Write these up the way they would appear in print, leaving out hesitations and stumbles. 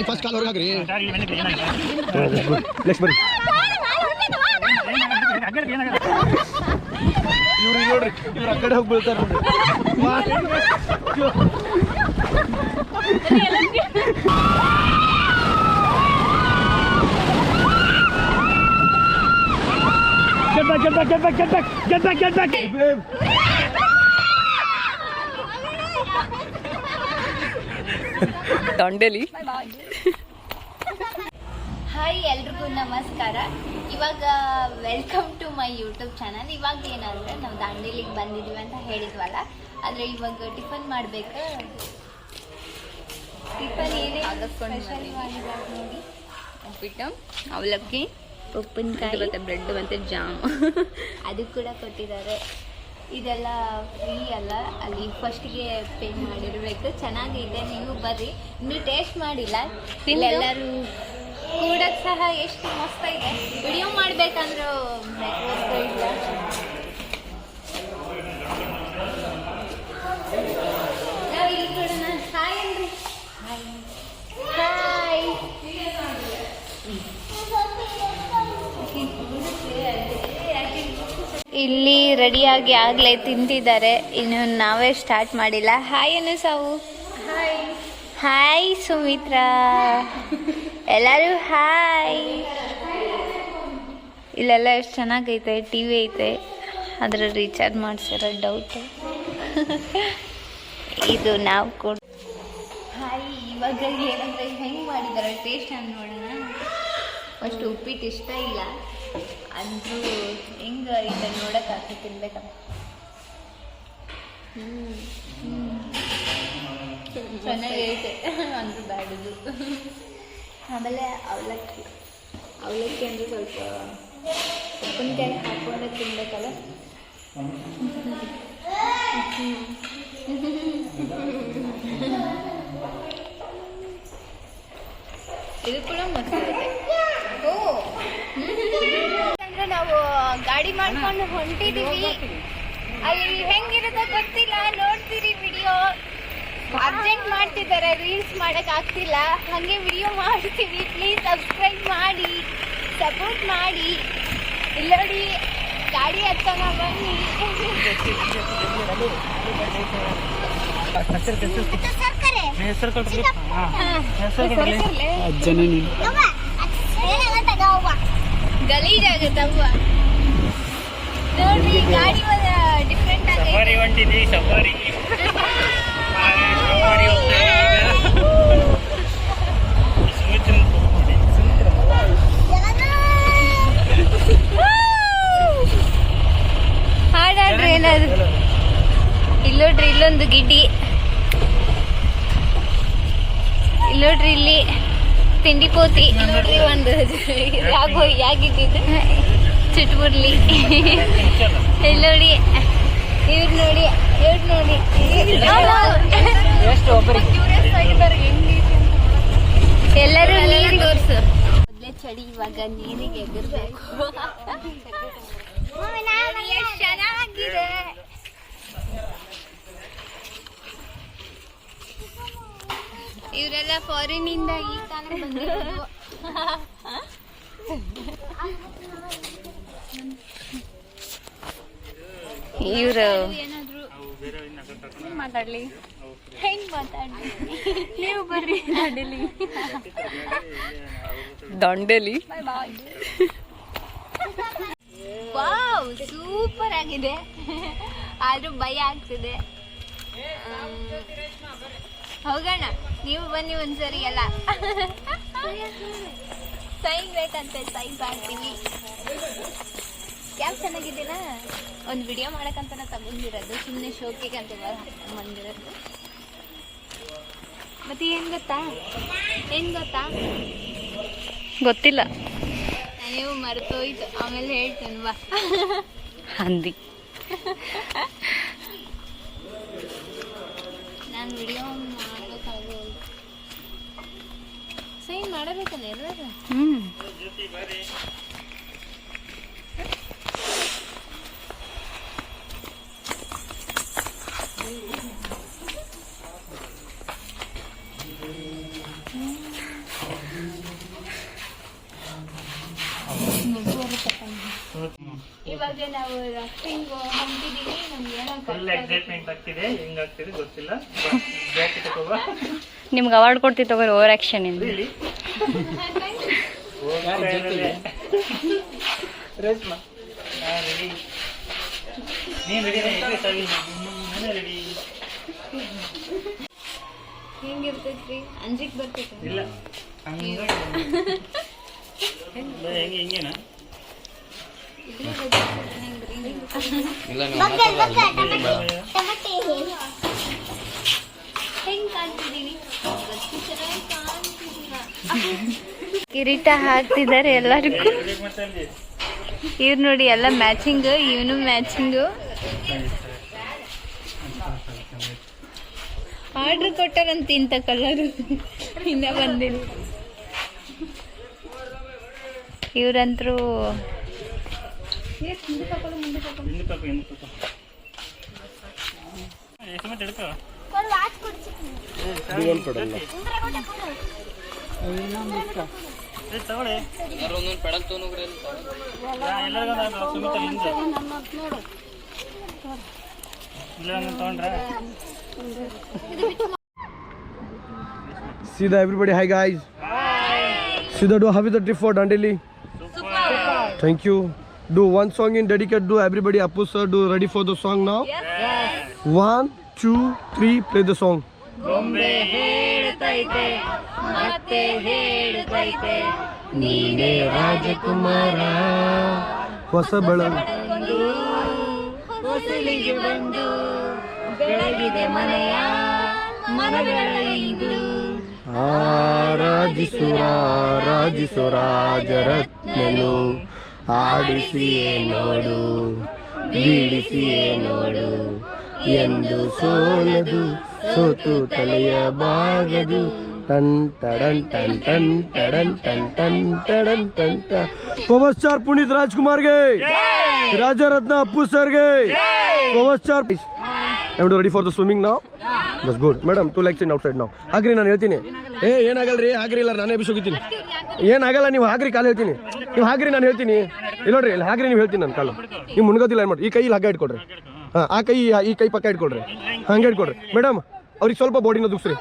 First call ಹೊರಗೆ ಹಾಕ್ರಿ next ಬರ್ರಿ ಇವ್ರು ನೋಡ್ರಿ ಇವ್ರು ಆ ಕಡೆ ಹೋಗಿ ಬೀಳ್ತಾರೆ Get back! ದಾಂಡೇಲಿ. ಹಾಯ್ ಎಲ್ರಿಗೂ ನಮಸ್ಕಾರ. ಇವಾಗ welcome to my YouTube channel. ಇವಾಗ ಏನಂದರೆ ನಾವು ದಾಂಡೇಲಿಗೆ ಬಂದಿದ್ದೀವಿ ಅಂತ ಹೇಳಿದ್ವಲ್ಲ, ಆದರೆ ಇವಾಗ ಟಿಫನ್ ಮಾಡಬೇಕು. ಟಿಫನ್ ಏನೇ ಸ್ಪೆಷಲ್ ಮಾಡಿದ್ದಾರೆ ನೋಡಿ. ಉಪ್ಪಿಟ್ಟು, ಅವಲಕ್ಕಿ, ಉಪ್ಪಿನಕಾಯಿ ಮತ್ತು ಬ್ರೆಡ್ ಮತ್ತು ಜಾಮ್ ಅದು ಕೂಡ ಕೊಟ್ಟಿದ್ದಾರೆ. ಇದೆಲ್ಲ ಫ್ರೀ ಅಲ್ಲ, ಅಲ್ಲಿ ಫಸ್ಟಿಗೆ ಪೇ ಮಾಡಿರಬೇಕು. ಚೆನ್ನಾಗಿದೆ, ನೀವು ಬರ್ರಿ. ಇನ್ನೂ ಟೇಸ್ಟ್ ಮಾಡಿಲ್ಲ. ಇಲ್ಲೆಲ್ಲರೂ ಕೂಡಕ್ಕೆ ಸಹ ಎಷ್ಟು ಮಸ್ತ್ ಇದೆ. ವಿಡಿಯೋ ಮಾಡಬೇಕಂದ್ರೂ ನೆಟ್ವರ್ಕ್ ಇಲ್ಲ. ನಾವು ಇಲ್ಲಿ ಕೊಡೋಣ. ಹಾಯ್ ಅನ್ರಿ. ಹಾಯ್. ಇಲ್ಲಿ ರೆಡಿಯಾಗಿ ಆಗಲೇ ತಿಂತಿದ್ದಾರೆ, ಇನ್ನು ನಾವೇ ಸ್ಟಾರ್ಟ್ ಮಾಡಿಲ್ಲ. ಹಾಯ್ ಅನ್ನು ಸಾವು. ಹಾಯ್ ಸುಮಿತ್ರಾ. ಎಲ್ಲರೂ ಹಾಯ್. ಇಲ್ಲೆಲ್ಲ ಎಷ್ಟು ಚೆನ್ನಾಗೈತೆ. ಟಿ ವಿ ಐತೆ, ಅದರ ರೀಚಾರ್ಜ್ ಮಾಡಿಸಿರೋ ಡೌಟು. ಇದು ನಾವು ಕೂಡ ಹಾಯ್. ಇವಾಗ ಏನಂದರೆ ಹೆಂಗೆ ಮಾಡಿದ್ದಾರೆ ಟೇಸ್ಟ್ ಅಂತ ನೋಡೋಣ. ಫಸ್ಟ್ ಉಪ್ಪಿಟ್ಟು ಇಷ್ಟ ಇಲ್ಲ ಅಂದರೂ ಹೆಂಗೆ ಇದೆ ನೋಡೋಕ್ಕಾಗ್ತದೆ, ತಿನ್ಬೇಕಂತ. ಚೆನ್ನಾಗೈತೆ ಅಂದರೂ ಬ್ಯಾಡದು. ಆಮೇಲೆ ಅವಲಕ್ಕಿ ಅಂದರೆ ಸ್ವಲ್ಪ ಉಪ್ಪಿನಕಾಯಿ ಹಾಕ್ಕೊಂಡೆ ತಿನ್ಬೇಕಲ್ಲ. ಇದು ಕೂಡ ಮಸ್ತ್ ಇದೆ. ಅಂದ್ರೆ ನಾವು ಗಾಡಿ ಮಾಡ್ಕೊಂಡು ಹೊಂಟಿದೀವಿ. ಅಲ್ಲಿ ಹೆಂಗಿರುತ್ತೆ ಗೊತ್ತಿಲ್ಲ, ನೋಡ್ತೀರಿ ವಿಡಿಯೋ. ಅರ್ಜೆಂಟ್ ಮಾಡ್ತಿದ್ದಾರೆ, ರೀಲ್ಸ್ ಮಾಡಕ್ ಆಗ್ತಿಲ್ಲ, ಹಾಗೆ ವಿಡಿಯೋ ಮಾಡ್ತೀವಿ. ಪ್ಲೀಸ್ ಸಬ್ಸ್ಕ್ರೈಬ್ ಮಾಡಿ, ಸಪೋರ್ಟ್ ಮಾಡಿ. ಇಲ್ಲಿ ನೋಡಿ, ಗಾಡಿ ಹತ್ತೋಣ ಬನ್ನಿ. ಗಲೀಜಾಗುತ್ತವ್ವ ನೋಡ್ರಿ. ಗಾಡಿ ಡಿಫ್ರೆಂಟ್ ಆಗಿ ಹಾಡಾಡ್ರಿ ಏನಾದ್ರು. ಇಲ್ಲೋಡ್ರಿ, ಇಲ್ಲೊಂದು ಗಿಡ್ಡಿ. ಇಲ್ಲೋಡ್ರಿ, ಇಲ್ಲಿ ತಿಂಡಿ ಪೋತಿ ನೋಡ್ರಿ. ಒಂದು ಯಾಗಿದ್ದು ಚುಟ್ಬುರ್ಲಿ. ಇಲ್ಲಿ ನೋಡಿ, ಇವ್ರು ನೋಡಿ. ಎಲ್ಲರೂ ನೀರು ತೋರ್ಸು. ಮೊದಲೇ ಚಳಿ, ಇವಾಗ ನೀರಿಗೆ ಎಗರ್ಬೇಕು. ಚೆನ್ನಾಗಿದೆ. ಇವರೆಲ್ಲ ಫಾರಿನಿಂದ ಈ ತಾನ ಬಂದಿರೋದು. ಇವರು ಏನಾದ್ರು ಮಾತಾಡ್ಲಿ, ಹೆಂಗ್ ಮಾತಾಡ್ಲಿ? ನೀವು ಬರ್ರಿ ದಾಂಡೇಲಿ. ವಾವ್, ಸೂಪರ್ ಆಗಿದೆ. ಆದ್ರೂ ಭಯ ಆಗ್ತಿದೆ. ಹೋಗೋಣ, ನೀವು ಬನ್ನಿ ಒಂದ್ಸರಿ. ಎಲ್ಲ ಸೈನ್ ಬೇಕಂತೆ, ಸೈನ್ ಮಾಡ್ತೀವಿ. ಕ್ಯಾಬ್ ಚೆನ್ನಾಗಿದ್ದೀನ. ಒಂದು ವಿಡಿಯೋ ಮಾಡಕ್ಕಂತ ತಗೊಂಡಿರೋದು, ಸುಮ್ಮನೆ ಶೋಕಿಗೆ ಅಂತ ಬಂದಿರೋದು. ಮತ್ತೆ ಏನ್ ಗೊತ್ತಾ ಗೊತ್ತಿಲ್ಲ, ನೀವು ಮರೆತೋಯ್ತು. ಆಮೇಲೆ ಹೇಳ್ತೇನೆ ಬಾ. ಹಂದಿ. ನಾನು ವಿಡಿಯೋ ಮಾಡೋಕ್ಕಾಗೋದು. ಸೈನ್ ಮಾಡಬೇಕಲ್ಲ ಎಲ್ಲರೂ. ಇವಾಗ ನಾವು ರಫ್ಟಿಂಗ್ ಹೊಂಟಿದೀವಿ. ನಮ್ಗೆ ಏನೋ ಫುಲ್ ಎಕ್ಸೈಟ್ಮೆಂಟ್ ಆಗ್ತಿದೆ. ಹೆಂಗಾಗ್ತಿದೆ ಗೊತ್ತಿಲ್ಲ. ಜಾಕೆಟ್ ತಗೋಬಾ. ನಿಮ್ಗೆ ಅವಾರ್ಡ್ ಕೊಡ್ತೀವಿ ತಗೋರಿ ಓವರ್ ಆಕ್ಷನ್ ಇಂದ. ಇಲ್ಲಿ ರೇಷ್ಮಾ ರೆಡಿ. ನೀನು ರೆಡಿ ಇದೆ ಸವಿ. ನಾನು ರೆಡಿ. ಹೆಂಗಿರ್ತೈತ್ರಿ? ಅಂಜಿಕ್ ಬರ್ತೈತಿ? ಇಲ್ಲ ಹಂಗೆ ಹಿಂಗೇನಾ? ಹೆಂಗ್ ಕಾಣ್ತಿದೀವಿ? ಕಿರೀಟ ಹಾಕ್ತಿದ್ದಾರೆ ಎಲ್ಲರಿಗೂ. ಇವ್ರು ನೋಡಿ ಎಲ್ಲ ಮ್ಯಾಚಿಂಗ್, ಇವನು ಮ್ಯಾಚಿಂಗು. ಆರ್ಡರ್ ಕೊಟ್ಟಾರಂತ ಇಂಥ ಕಲರ್ ಇನ್ನ ಬಂದಿಲ್ಲ. ಇವ್ರಂತ್ರು Sida, everybody, hi guys. Sida, how is the trip for Dandeli? Thank you. Do one song in dedicate. Do everybody, Appu sir, do ready for the song now? Yes. 1, 2, 3, play the song. ಗೊಂಬೆ ಹೇಳ್ತೈತೆ ಮತ್ತೆ ಹೇಳ್ತೈತೆ ನೀನೇ ರಾಜಕುಮಾರ ಹೊಸ ಬೆಳಕು ಹೊಸಲಿಗೆ ಬಂದು ಬೆಳಗಿದೆ ಮನೆಯ ಮನಗಳ ಇದು ಆರಾಜಿಸು ರಾಜರತ್ನನು ಆಡಿಸಿಯೇ ನೋಡು ಬೀಳಿಸಿಯೇ ನೋಡು ಎಂದು ಸೋಲದು ಸೋತು ತಲೆಯ ಬಾಗದು ಟನ್ ಟಡನ್ ಟನ್ ಟನ್ ಟಡನ್ ಟನ್ ಟನ್ ಟಡನ್ ಟನ್ ಟ ಪವರ್ ಸ್ಟಾರ್ ಪುನೀತ್ ರಾಜ್ಕುಮಾರ್ಗೆ ರಾಜರತ್ನ ಅಪ್ಪು ಸರ್ಗೆ power star I ready for the swimming ನಾವು that's good madam 2 legs in outside now ಹಾಗ್ರಿ ನಾನು ಹೇಳ್ತೀನಿ ಏನಾಗಲ್ರಿ ಹಾಗ್ರಿ ಇಲ್ಲ ನಾನೇ ಬಿಸೋಗಿದ್ದೀನಿ ಏನಾಗಲ್ಲ ನೀವು ಹಾಗ್ರಿ ಕಾಲು ಹೇಳ್ತೀನಿ ನೀವು ಹಾಗ್ರಿ ನಾನು ಹೇಳ್ತೀನಿ ಇಲ್ಲ ನೋಡ್ರಿ ಇಲ್ಲ ಹಾಗ್ರಿ ನೀವು ಹೇಳ್ತೀನಿ ನಾನು ಕಾಲು ನೀವು ಮುನ್ಗೋದಿಲ್ಲ ಏನು ಮಾಡಿ ಈ ಕೈ ಹಗ್ಗ ಇಟ್ಕೊಡ್ರಿ ಹಾಂ ಆ ಕೈ ಈ ಕೈ ಪಕ್ಕ ಇಟ್ಕೊಡ್ರಿ ಹಂಗೆ ಇಟ್ಕೊಡ್ರಿ ಮೇಡಮ್ ಅವ್ರಿಗೆ ಸ್ವಲ್ಪ ಬಾಡಿನ ದುಗ್ಸ್ರಿ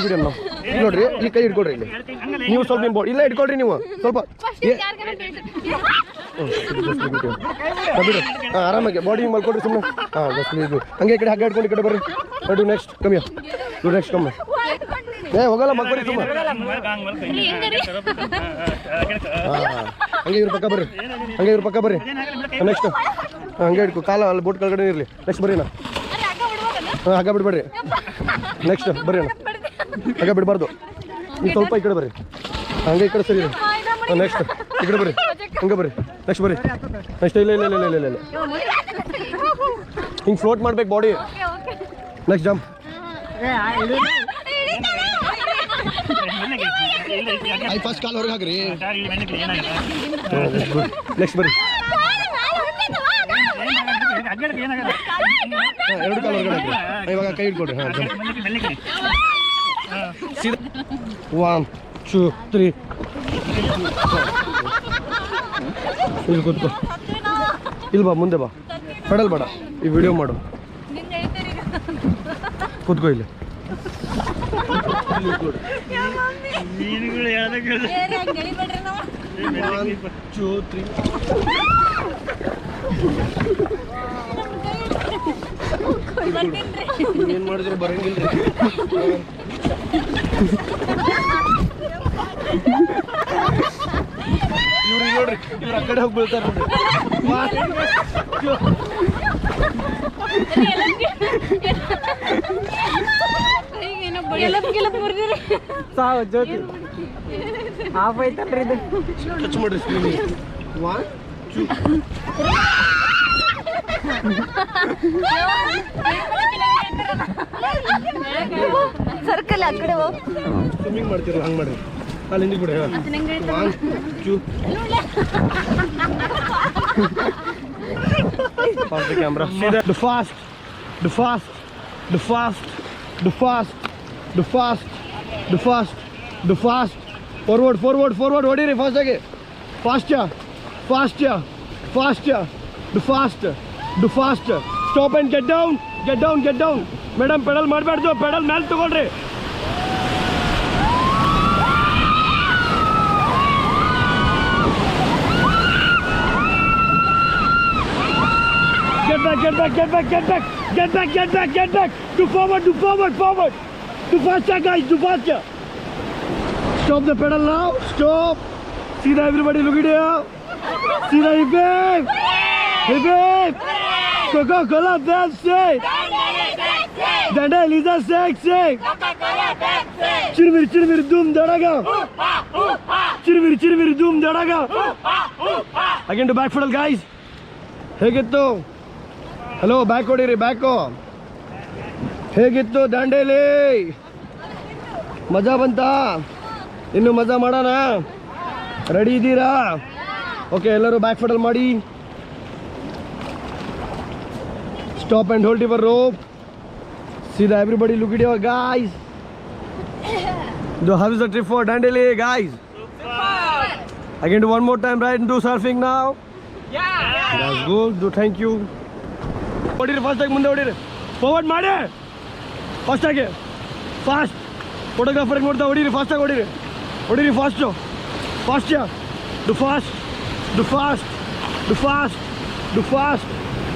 ಬಿಡಿ ನಾವು ಇಲ್ಲಿ ನೋಡ್ರಿ ಈ ಕೈ ಇಟ್ಕೊಡ್ರಿ ಇಲ್ಲಿ ನೀವು ಸ್ವಲ್ಪ ನಿಮ್ಮ ಬಾಡಿ ಇಲ್ಲ ಇಟ್ಕೊಳ್ರಿ ನೀವು ಸ್ವಲ್ಪ ಬಿಡು ಹಾಂ ಆರಾಮಾಗಿ ಬಾಡಿ ಮಲ್ಕೊಡ್ರಿ ಸುಮ್ಮನೆ ಹಾಂ ಬಸ್ ಹಂಗೆ ಈ ಕಡೆ ಹಗ್ಗ ಇಟ್ಕೊಂಡು ಈ ಕಡೆ ಬರ್ರಿ ನೋಡು ನೆಕ್ಸ್ಟ್ ಕಮ್ಮಿ ಡು ನೆಕ್ಸ್ಟ್ ಕಮ್ಮಿ ಹೋಗಲ್ಲ ಮಲ್ಕೊಡ್ರಿ ಸುಮ್ಮನೆ ಹಾಂ ಹಂಗೆ ಇವ್ರ ಪಕ್ಕ ಬರ್ರಿ ಹಂಗೆ ಇವ್ರ ಪಕ್ಕ ಬರ್ರಿ ನೆಕ್ಸ್ಟ್ ಹಂಗೆ ಇಟ್ಕೊ ಕಾಲ ಅಲ್ಲಿ ಬೋಟ್ ಕೆಳಗಡೆ ಇರಲಿ ನೆಕ್ಸ್ಟ್ ಬರ್ರಿ ನಾ ಹಾಂ ಹಗ್ಗ ಬಿಡ್ಬೇಡ್ರಿ ನೆಕ್ಸ್ಟ್ ಬರ್ರಿ ಅಣ್ಣ ಹಗ್ಗ ಬಿಡಬಾರ್ದು ನೀವು ಸ್ವಲ್ಪ ಈ ಕಡೆ ಬರ್ರಿ ಹಂಗೆ ಈ ಕಡೆ ಸರಿ ನೆಕ್ಸ್ಟ್ ಈ ಕಡೆ ಬರ್ರಿ ಹಂಗೆ ಬರ್ರಿ ನೆಕ್ಸ್ಟ್ ಬರ್ರಿ ನೆಕ್ಸ್ಟ್ ಇಲ್ಲ ಇಲ್ಲ ಇಲ್ಲ ಇಲ್ಲ ಇಲ್ಲ ಹಿಂಗೆ ಫ್ಲೋಟ್ ಮಾಡ್ಬೇಕು body next jump first call ಹೊರಗೆ ಹಾಕ್ರಿ ನೆಕ್ಸ್ಟ್ ಬರ್ರಿ ಎರಡು ಕಾಲು ಹೊರಗಡೆ ಹಾಕ್ರಿ ಇವಾಗ ಕೈ ಇಟ್ಕೊಡ್ರಿ ಹಾಂ ಸೀದಾ 1 2 3 ಇಲ್ಲಿ ಕೂತ್ಕೋ ಇಲ್ಲಿ ಬಾ ಮುಂದೆ ಬಾ ಪೆಡಲ್ ಬೇಡ ಈ ವಿಡಿಯೋ ಮಾಡು ಕೂತ್ಕೋ ಇಲ್ಲಿ ಏನ್ ಮಾಡಿದ್ರು ಬರಂಗಿಲ್ರಿ ಇವ್ರಿಗೆ ನೋಡ್ರಿ ಇವ್ರ ಆ ಕಡೆ ಹೋಗಿ ಬೀಳ್ತಾರ ಸಾವು ಜ್ಯೋತಿ ಹಾಫ್ ಐತಲ್ರಿ ಇದು ಟಚ್ ಮಾಡ್ರಿ ಸ್ಕ್ರೀನ್ 1 2 ಸರ್ಕಲ್ ಆ ಕಡೆ ಹೋಗಿ ಸ್ವಿಮ್ಮಿಂಗ್ ಮಾಡ್ತೀರ ಹಂಗೆ ಮಾಡ್ರಿ ಅಲ್ಲಿ ಹಿಂದಿ ಬಿಡಿ 1 2 Pause the camera. See that? The fast. Forward. ಹೊಡೀರಿ ಫಾಸ್ಟ್ ಆಗಿ fast Faster. Faster. Do faster. Do faster. Stop and get down. Get down. Get down. Madam, pedal ಮಾಡಬಾರ್ದು. pedal ಮೇಲೆ ತಗೊಳ್ರಿ. Get back, get back, get back, get back. Get back, get back, get back. Do forward, do forward, forward. Do faster, guys. Do faster. Stop the pedal now. Stop. See that, everybody, look at here. See that, hip hip. Hip hip. Coca-Cola, that's it. Dandel is a sexy. Chirmir, doom, dadaga. Chirmir, doom, dadaga. Again to back pedal, guys. ಹೇಗಿತ್ತು hello back ಹೊಡೀರಿ back ಹೇಗಿತ್ತು ದಾಂಡೇಲಿ ಮಜಾ ಬಂತಾ ಇನ್ನು ಮಜಾ ಮಾಡೋಣ ready ಇದ್ದೀರಾ okay ಎಲ್ಲರೂ back pedal ಮಾಡಿ stop and hold your rope ಸೀದಾ everybody look it your guys how is the trip for Dandeli guys again do one more time right do surfing ನಾವ್ That's good. Do thank you. ಹೊಡೀರಿ ಫಾಸ್ಟಾಗಿ ಮುಂದೆ ಹೊಡೀರಿ forward ಮಾಡಿ ಫಾಸ್ಟಾಗಿ fast ಫೋಟೋಗ್ರಾಫರ್ಗೆ ನೋಡ್ತಾ ಹೊಡೀರಿ ಫಾಸ್ಟಾಗಿ ಹೊಡೀರಿ fast fast do fast do fast do fast do fast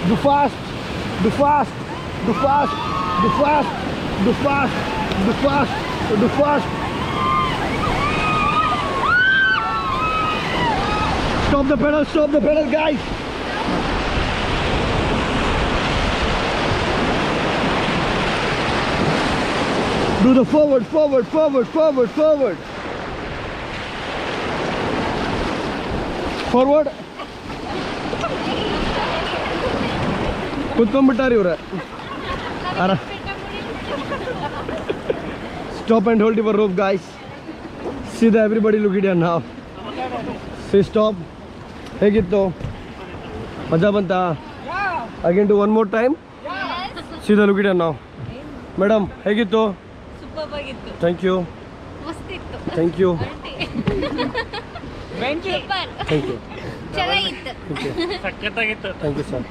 do fast do fast do fast do fast do fast do fast do fast Stop the pedal, guys. Do the forward. Forward. ಕುತ್ಕೊಂಡ್ಬಿಟ್ಟಾರ ಇವ್ರೆ Stop and hold your rope, guys. See that everybody look at you now. Say stop. ಹೇಗಿತ್ತು ಮಜಾ ಬಂತಾ again to one more time ಸೀದಾ look it ನಾವು madam ಹೇಗಿತ್ತು super ಆಗಿತ್ತು thank you ಮಸ್ತ್ ಇತ್ತು thank you super thank you ಚೆನ್ನಾಗಿತ್ತು ಸಖತ್ತಾಗಿತ್ತು thank you sir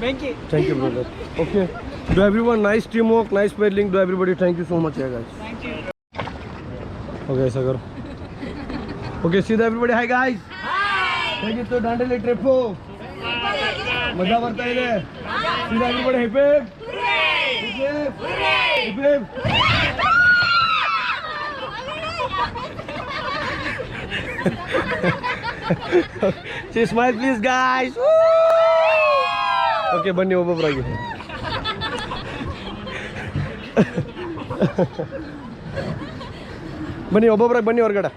thank you brother okay do everyone nice team work nice paddling do everybody thank you so much guys okay ಸಗರ್ okay ಸೀದಾ everybody hi guys ಹೇಗಿತ್ತು Dandeli trip ಮಜಾ ಬರ್ತಾ ಇದೆ ಸೀದಾ everybody hip hip See, smile please guys. Okay, ಬನ್ನಿ ಒಬ್ಬೊಬ್ಬರಾಗಿ ಬನ್ನಿ ಒಬ್ಬೊಬ್ಬರಾಗಿ ಬನ್ನಿ ಹೊರಗಡೆ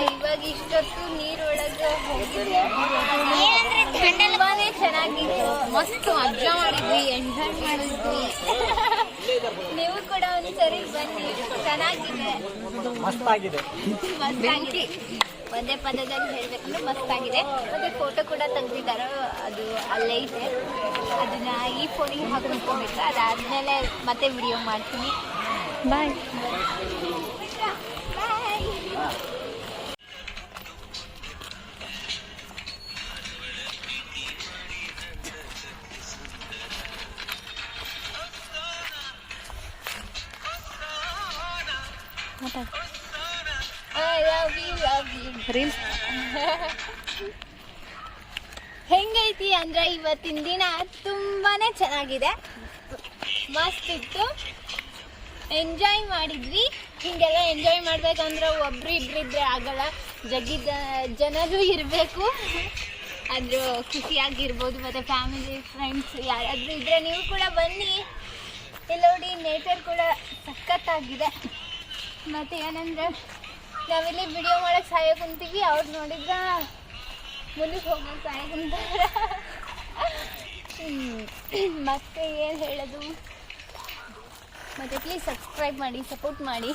ಇವಾಗ ಇಷ್ಟೊತ್ತು ನೀರೊಳಗೆ ಹೋಗಿದ್ದೆ ತುಂಬಾನೇ ಚೆನ್ನಾಗಿತ್ತು ಮಸ್ತ್ ಮಜಾ ಮಾಡಿದ್ವಿ ಎಂಜಾಯ್ ಮಾಡಿದ್ವಿ ನೀವು ಕೂಡ ಒಂದ್ಸರಿ ಬನ್ನಿ ಚೆನ್ನಾಗಿದೆ ಮಸ್ತಾಗಿದೆ ಒಂದೇ ಪದದಲ್ಲಿ ಹೇಳ್ಬೇಕಂದ್ರೆ ಮಸ್ತಾಗಿದೆ ಮತ್ತೆ ಫೋಟೋ ಕೂಡ ತೆಗ್ದಿದ್ದಾರೆ ಅದು ಅಲ್ಲೇ ಇದೆ ಅದನ್ನ ಈ ಫೋನಿಗೆ ಹಾಕೊಂಡ್ಕೊಬೇಕು ಅದಾದ್ಮೇಲೆ ಮತ್ತೆ ವಿಡಿಯೋ ಮಾಡ್ತೀನಿ ಬಾಯ್ ರೀಲ್ಸ್ ಹೆಂಗೈತಿ ಅಂದ್ರೆ ಇವತ್ತಿನ ದಿನ ತುಂಬಾನೇ ಚೆನ್ನಾಗಿದೆ ಮಸ್ತ್ ಇತ್ತು ಎಂಜಾಯ್ ಮಾಡಿದ್ವಿ ಹಿಂಗೆಲ್ಲ ಎಂಜಾಯ್ ಮಾಡ್ಬೇಕಂದ್ರೆ ಒಬ್ರು ಇಬ್ರು ಇದ್ರೆ ಆಗಲ್ಲ ಜಗ್ಗಿದ ಜನರು ಇರಬೇಕು ಆದ್ರೂ ಖುಷಿಯಾಗಿರ್ಬೋದು ಮತ್ತೆ ಫ್ಯಾಮಿಲಿ ಫ್ರೆಂಡ್ಸ್ ಯಾರಾದ್ರೂ ಇದ್ರೆ ನೀವು ಕೂಡ ಬನ್ನಿ ಇಲ್ಲಿ ನೋಡಿ ನೇಚರ್ ಕೂಡ ಸಖತ್ತಾಗಿದೆ ಮತ್ತೆ ಏನಂದ್ರೆ ನಾವಿಲ್ಲಿ ವಿಡಿಯೋ ಮಾಡಕ್ಕೆ ಸಹಾಯ ಕುಂತೀವಿ ಅವ್ರು ನೋಡಿದ್ರೆ ಮುಂದಕ್ಕೆ ಹೋಗೋಕೆ ಸಹಾಯ ಕುಂತಾರ ಮತ್ತೆ ಏನು ಹೇಳೋದು ಮತ್ತೆ ಪ್ಲೀಸ್ ಸಬ್ಸ್ಕ್ರೈಬ್ ಮಾಡಿ ಸಪೋರ್ಟ್ ಮಾಡಿ